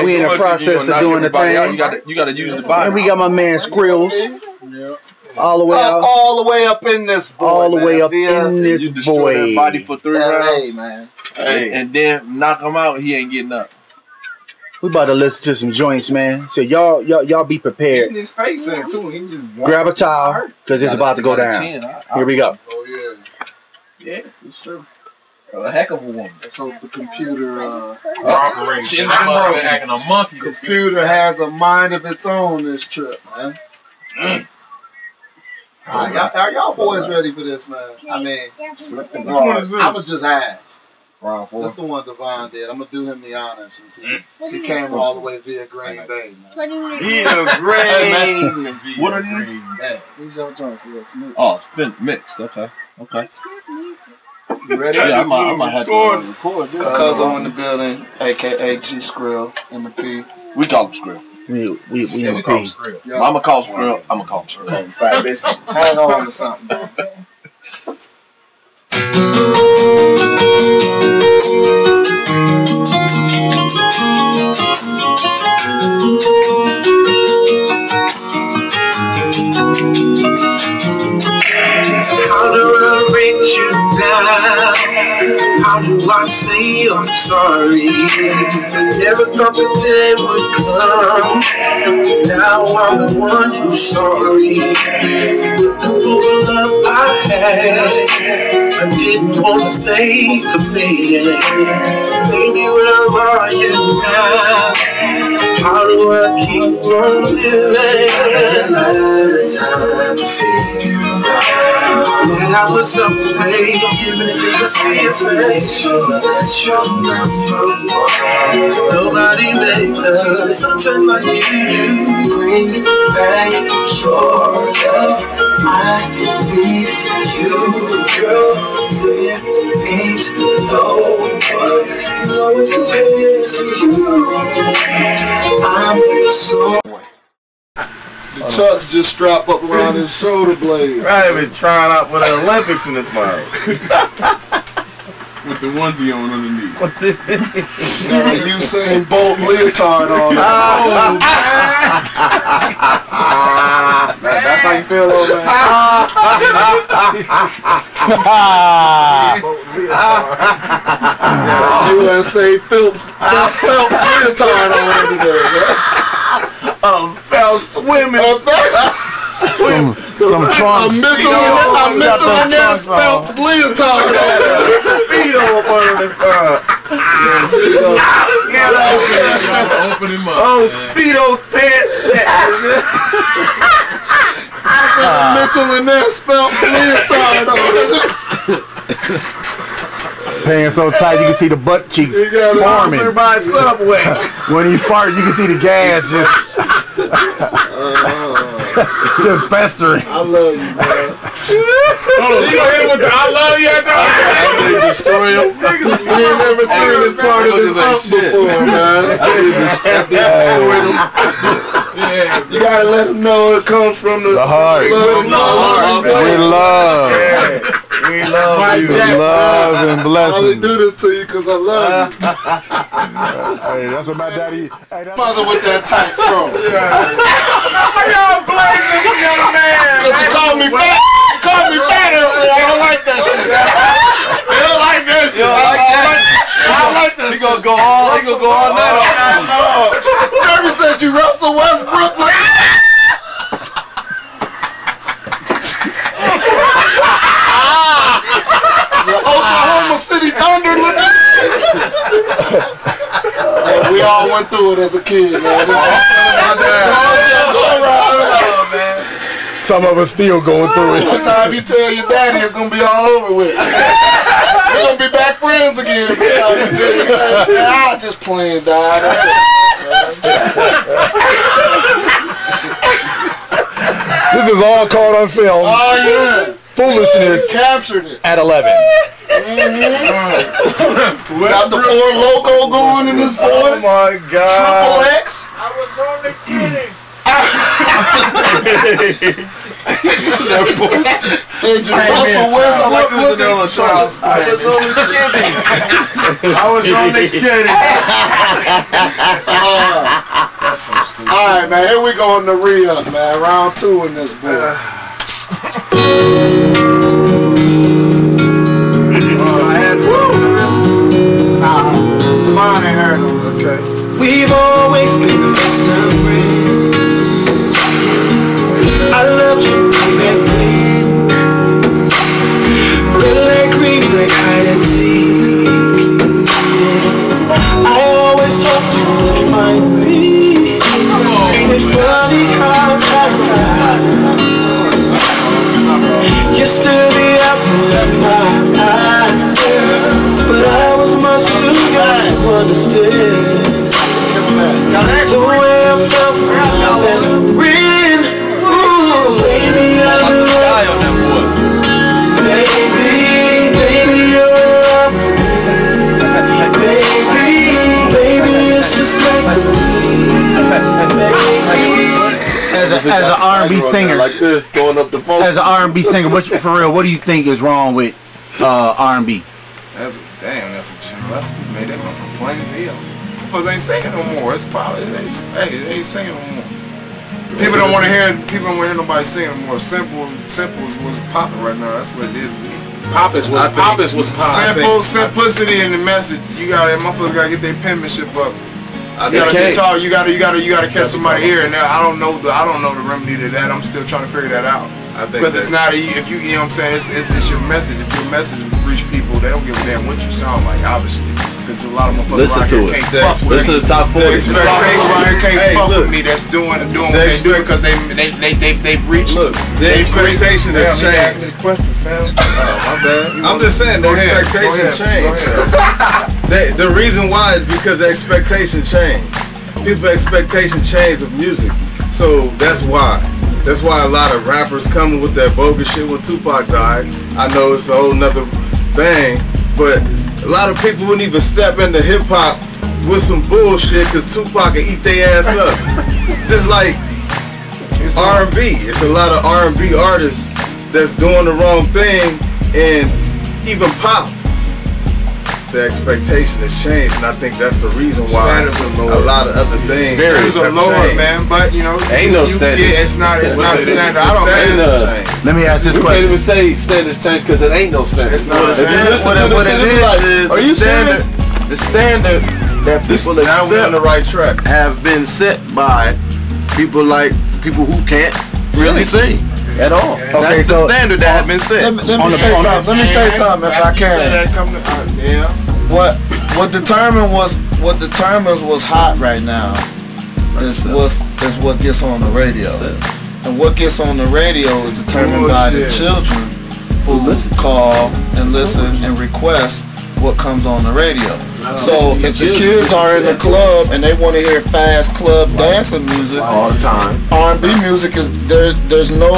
We in the process of doing the thing. You gotta use the body. And we got my man Skrills. All the way up. All the way up in this boy. All the way up in this you destroy boy. that body for 3 rounds. Hey, man. Hey. And then knock him out, he ain't getting up. We about to listen to some joints, man. So y'all be prepared. Getting his face in too. He just grab a towel because it's about to go down. Here we go. Oh yeah. Yeah, it's true. A heck of a woman. Let's hope the computer operates. She's acting a monkey. Computer has a mind of its own this trip, man. Are y'all boys ready for this, man? I mean, I'ma just ask. That's the one Devone did. I'm gonna do him the honor since he came all the way via Green Bay, man. Via Green. What are these? These y'all joints. Oh, spin mixed. Okay. Okay. You ready? Yeah, I might have to record. KUZZO in the building, aka G Skrill, MP. We call him Skrill. We call him Skrill. I'ma call Skrill. I'ma call him Skrill. Hang on to something, bro. How do I reach you now? How do I say I'm sorry? Never thought the day would come. Now I'm the one who's sorry. For the love I had, I didn't want to stay committed. Baby, where are you now? How do I keep on living? Time to figure out when I was away, even if I see his face, sure that you're number one. Nobody makes us something like you do. Bring back your love. I need you, girl. There ain't no one who compares to you. I'm so. The chucks just strap up around his shoulder blade. I been trying out for the Olympics in this mile. With the onesie on underneath. Got a Usain Bolt leotard on it. That's how you feel, old man. USA Phelps leotard on under there. Phelps swimming. Some trunks. A Mitchell and Ness Phelps leotard on there. Speedo up under this. Open him up. Oh, Speedo pants. Mitchell and Ness Phelps leotard on there. Pants so tight you can see the butt cheeks forming. By Subway. When he farts, you can see the gas just festering. I love you, man. You gonna hit with the I love you at the end? Destroy him. You ain't never seen this part of this up before, man. You gotta let them know it comes from the heart. We love. We love you. Love and blessings. I only do this to you because I love you. Hey, that's what my daddy. Mother with that tight throat. Why y'all blame this young man? You call me fat. Call me fat earlier. I don't like that shit. I don't like that shit. I don't like that. He gonna go all night. Jerry said you Russell Westbrook. Oklahoma City Thunder looking. Hey, we all went through it as a kid, man. Some of us still going through it. By the time you tell your daddy, it's gonna be all over with. We're gonna be back friends again. I just playing, dog. This is all caught on film. Oh yeah. Foolishness. Captured it at 11. Got the 4 logo going in this boy. Oh my God. Triple X. I was only kidding. I was only kidding. Alright, man, here we go on the re-up, man. Round 2 in this book. Mine ain't heard them. Okay. We've always been the best of friends. I loved you back then. Red like green like hide and seek. I always hoped you would find me. Ain't it funny how you're still the apple of my eye, but I was much too young to understand the way I felt for my best friend. Ooh, baby, I love you. Baby, you're baby, it's just like As an R&B singer, like this, throwing up the phone. As an R&B singer, for real, what do you think is wrong with R&B? That's a generosity. Made that one from plain as hell. Because ain't singing no more. It's probably they ain't singing no more. People don't want to hear nobody singing no more. Simple was popping right now. That's what it is. Poppins was popping. Simplicity in the message. You gotta, motherfuckers gotta get their penmanship up. You gotta get tall. You gotta catch somebody's ear. And I don't know the remedy to that. I'm still trying to figure that out. Because it's not if you know what I'm saying. It's your message. If your message reach people, they don't give a damn what you sound like. Obviously, because a lot of motherfuckers around here can't fuck with me. Listen to the top 40. A lot of motherfuckers around here can't fuck with me. That's doing what they do because they've reached. Look, the expectation has changed. My bad. I'm just saying the expectation changed. The reason why is because the expectation changed. People's expectation changed of music, so that's why. That's why a lot of rappers coming with that bogus shit when Tupac died. I know it's a whole nother thing, but a lot of people wouldn't even step into hip hop with some bullshit because Tupac could eat their ass up. Just like R&B. It's a lot of R&B artists that's doing the wrong thing, and even pop. The expectation has changed, and I think that's the reason why a lot of other things have changed. Man, but you know, ain't no standard. It's not a standard. I don't know. Let me ask this question. You can't even say standards change because it ain't no standard. It's not a standard. What it is, are you serious? The standard that people now we're on the right track have been set by people who can't really sing at all. Okay, that's the standard that has been set. Let me say something if I can. Yeah. What determines what's hot right now is what gets on the radio. And what gets on the radio is determined by the children who call and listen and request what comes on the radio. So if the kids are in the club and they want to hear fast club dancing music all the time, R&B music is there's no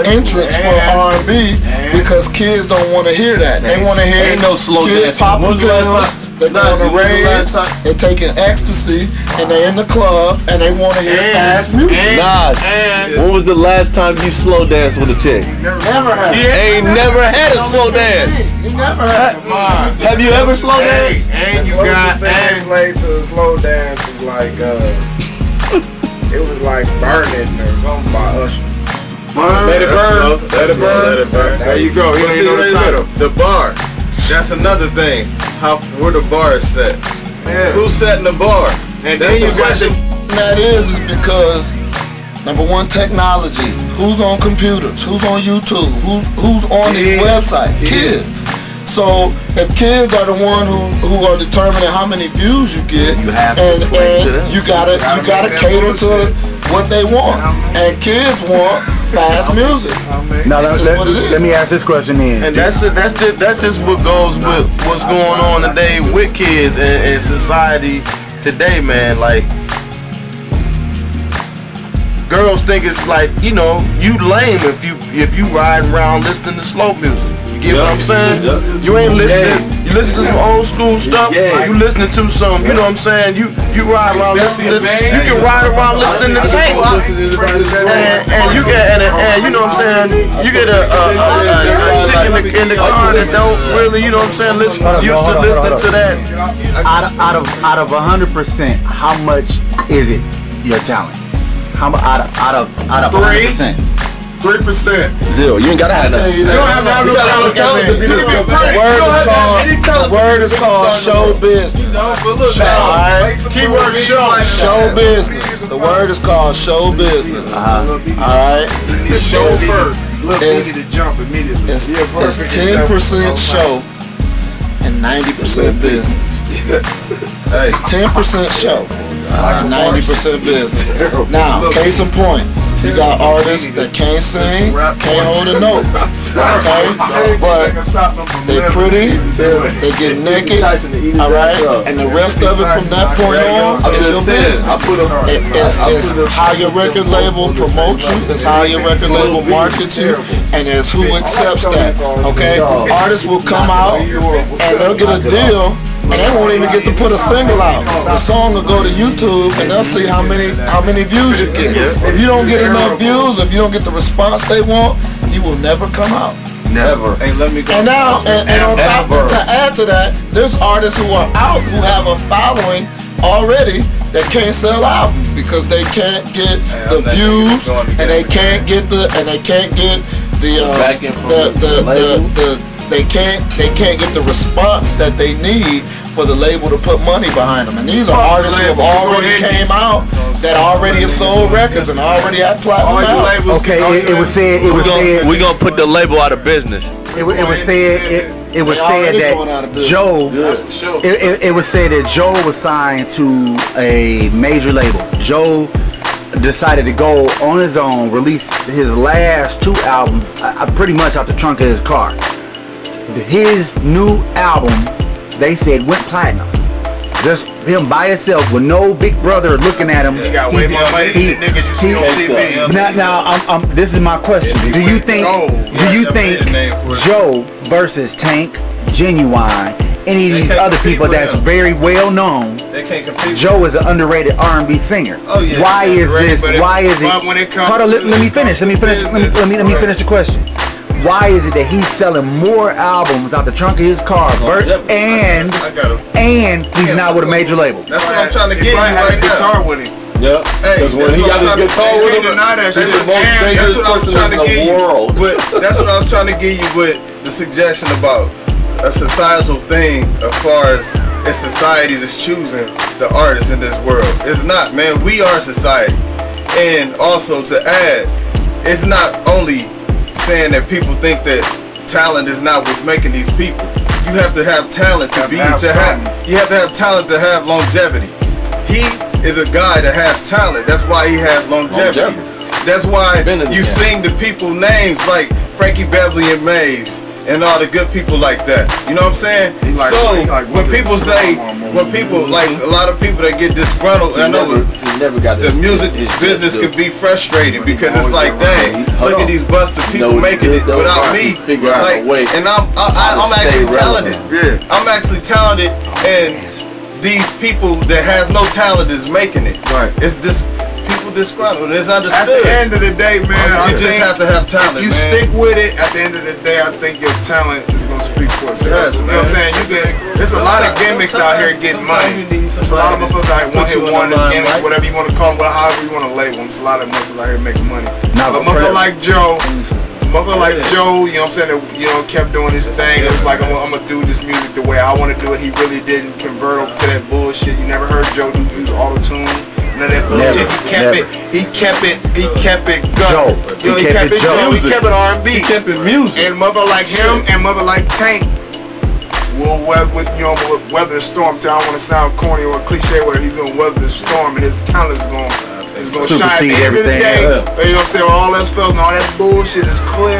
entrance for R&B because kids don't want to hear that. They want to hear kids popping pills. They're going to raves, they're taking ecstasy, and they're in the club, and they want to hear fast music. Nas, when was the last time you slow danced with a chick? Never had. Ain't never had a slow dance. He never had. Have you ever slow danced? And you got played to a slow dance was like it was like Burning or something by Usher. Let it burn. Let it burn. Let it burn. There you go. You don't even know the title. The bar. That's another thing. Where the bar is set. Yeah. Who's setting the bar? And then you got that is because number one, technology. Who's on computers? Who's on YouTube? Who's on these websites? Kids. So if kids are the one who are determining how many views you get, and you gotta cater to what they want. And kids want fast music. Now let me ask this question then. And that's just what goes with what's going on today with kids and society today, man. Like, girls think it's like, you know, you lame if you riding around listening to slow music. You get what I'm saying? You ain't listening. You listen to some old school stuff. You listening to some, you know what I'm saying? You ride around listening to, you can ride around listening to Tank, and you get and you know what I'm saying? You get a chick in the car that don't really, you know what I'm saying? Used to listen to that. Out of 100%, how much is it your talent? How much out of 100%? 3%. Zero. You ain't gotta have that. You don't have to have no talent to be the word is called show business. Alright? Keyword show business. The word is called show business. Alright? Show first. It's 10% show and 90% business. It's 10% show and 90% business. Now, case in point, you got artists that can't sing, can't hold a note, okay? But they're pretty, they get naked, all right? And the rest of it from that point on is your business. It's how your record label promotes you, it's how your record label markets you, and it's who accepts that, okay? Artists will come out and they'll get a deal, and they won't even get to put a single out. The song will go to YouTube and they'll see how many views you get. If you don't get enough views, if you don't get the response they want, you will never come out. Never. Hey, let me go. And now, and on top, to add to that, there's artists who are out who have a following already that can't sell albums because they can't get the views and they can't get the they can't get the response that they need for the label to put money behind them. And these are artists who have already came out, that already have sold records and already have platinum albums. Okay, it was said. We gonna put the label out of business. It was said that Joe. It was said that Joe was signed to a major label. Joe decided to go on his own, release his last 2 albums pretty much out the trunk of his car. His new album, they said, went platinum. Just him by himself with no big brother looking at him. He got way more money than the niggas you see on TV. Now, this is my question. Do you think Joe versus Tank, Genuine, any of these other people that's very well known, Joe is an underrated R&B singer? Oh yeah. Why is this? Why is it? When it comes hold on, let me finish. Let me finish the question. Why is it that he's selling more albums out the trunk of his car, and he's not with a major label? That's what I'm trying to get you right now. Guitar with him. Yeah, because when he got his guitar with him, he's the most dangerous person in the world. But that's what I was trying to give you with the suggestion about a societal thing as far as it's society that's choosing the artists in this world. It's not, man. We are society. And also to add, it's not only saying that people think that talent is not what's making these people. You have to have talent to you have to have talent to have longevity. He is a guy that has talent. That's why he has longevity. That's why you sing the people names like Frankie Beverly and Mays and all the good people like that. You know what I'm saying? When people say, like a lot of people that get disgruntled, I know the music business could be frustrating because it's like, dang, look at these busted people making it without me. Like, and I'm actually talented. I'm actually talented, and these people that has no talent is making it. Right. It's this. People disgruntled, and it's understood. At the end of the day, man, you just have to have talent. If you stick with it, at the end of the day, I think your talent is gonna speak for itself. You know what I'm saying? There's a lot of gimmicks out here getting money. There's a lot of motherfuckers out here one-hit wonders, gimmicks, whatever you want to call them, however you want to label them. There's a lot of motherfuckers out here making money. But motherfucker like Joe, you know what I'm saying, that, kept doing his thing. It was like, I'm gonna do this music the way I want to do it. He really didn't convert over to that bullshit. You never heard Joe use auto-tune. None of that bullshit. He kept it gut. He kept it Joe. He kept it R&B. He kept it music. And mother like him and mother like Tank will weather the storm. I don't want to sound corny or cliche, where he's gonna weather the storm and his talent is gonna shine at the end of the day. You know what I'm saying? All that spells and all that bullshit is clear.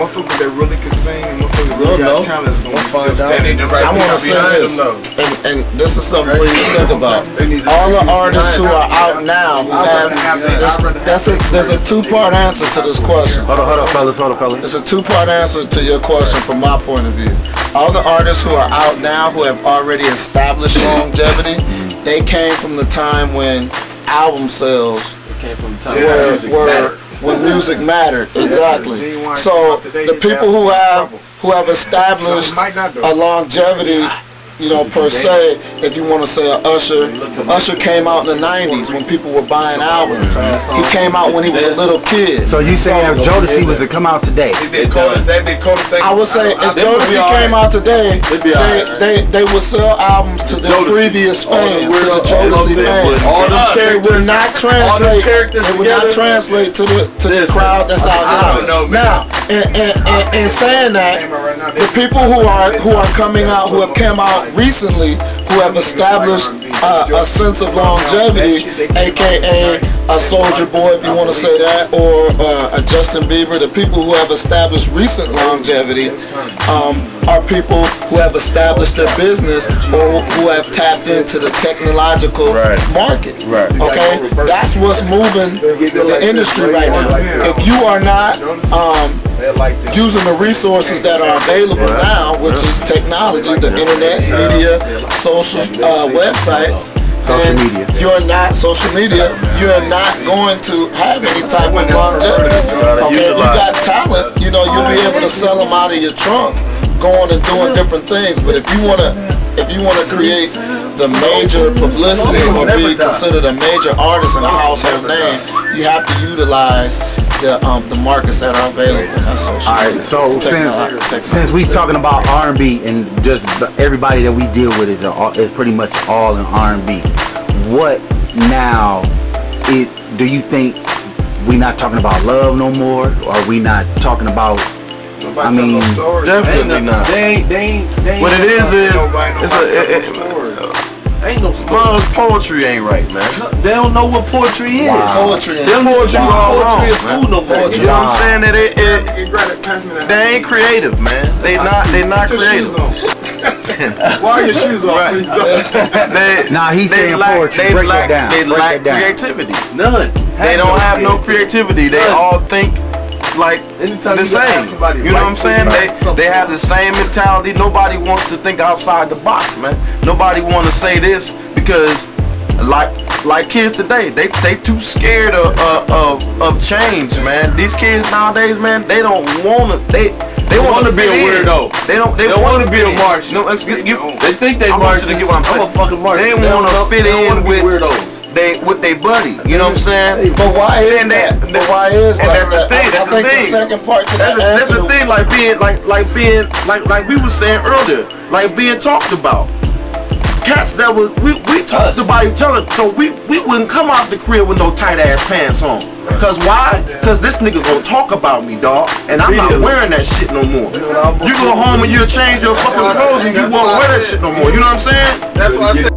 motherfuckers that really can sing and motherfuckers that really got talent is gonna be still standing right I want to say this, and this is something for you to think about. All the artists who are out now who there's a two-part answer to this question. Hold on, fellas. There's a two-part answer to your question from my point of view. All the artists who are out now who have already established longevity, they came from the time when album sales when music mattered. Exactly. So the people who have established a longevity, you know, per se, if you want to say Usher came out in the 90s when people were buying albums. He came out when he was a little kid. So you saying if Jodeci was to come out today? I would say if Jodeci came out today, they would sell albums to their previous fans, to the Jodeci fans. It would not translate. It would not translate to the crowd that's out now. Now, in saying that, the people who are coming out, who have come out recently, who have established a sense of longevity, aka a Soulja Boy, if you want to say that, or a Justin Bieber, the people who have established recent longevity are people who have established their business or who have tapped into the technological market. Okay, that's what's moving the industry right now. If you are not using the resources that are available now, which is technology, the internet, media, social websites, and you're not social media, you're not going to have any type of longevity. Okay, if you got talent, you know, you'll be able to sell them out of your trunk, going and doing different things. But if you wanna create the major publicity or be considered a major artist and a household name, you have to utilize the markets that are available. That's social media. All right, so since we talking about R&B and just everybody that we deal with is pretty much all in R&B, what now do you think we not talking about love no more? Or are we not talking about, I mean, definitely not. They ain't what it is ain't no story. Poetry ain't right, man. They don't know what poetry is. Poetry is all wrong, in school no more. You know what I'm saying? That they ain't creative, man. They not creative. Why are your shoes off? He's saying poetry. They lack creativity. None. They don't have no creativity. They all think like the same. You know what I'm saying? They have the same mentality. Nobody wants to think outside the box, man. Nobody want to say this because like kids today, they too scared of change, man. These kids nowadays, man, they don't want to. They want to be a weirdo. They want to be a Martian. No, they think they Martian. I'm a fucking Martian. They want to fit in with weirdos. With their buddy, you know what I'm saying? But why is that? But why is that? That's the thing. That's the thing. The second part to that that's the thing. Like we were saying earlier, like being talked about. Cats that was we talked about each other, so we wouldn't come out the crib with no tight ass pants on. Cause why? Cause this nigga gonna talk about me, dog, and I'm not wearing that shit no more. You go home and you'll change your fucking clothes and you won't wear that shit no more. You know what I'm saying? That's why I said.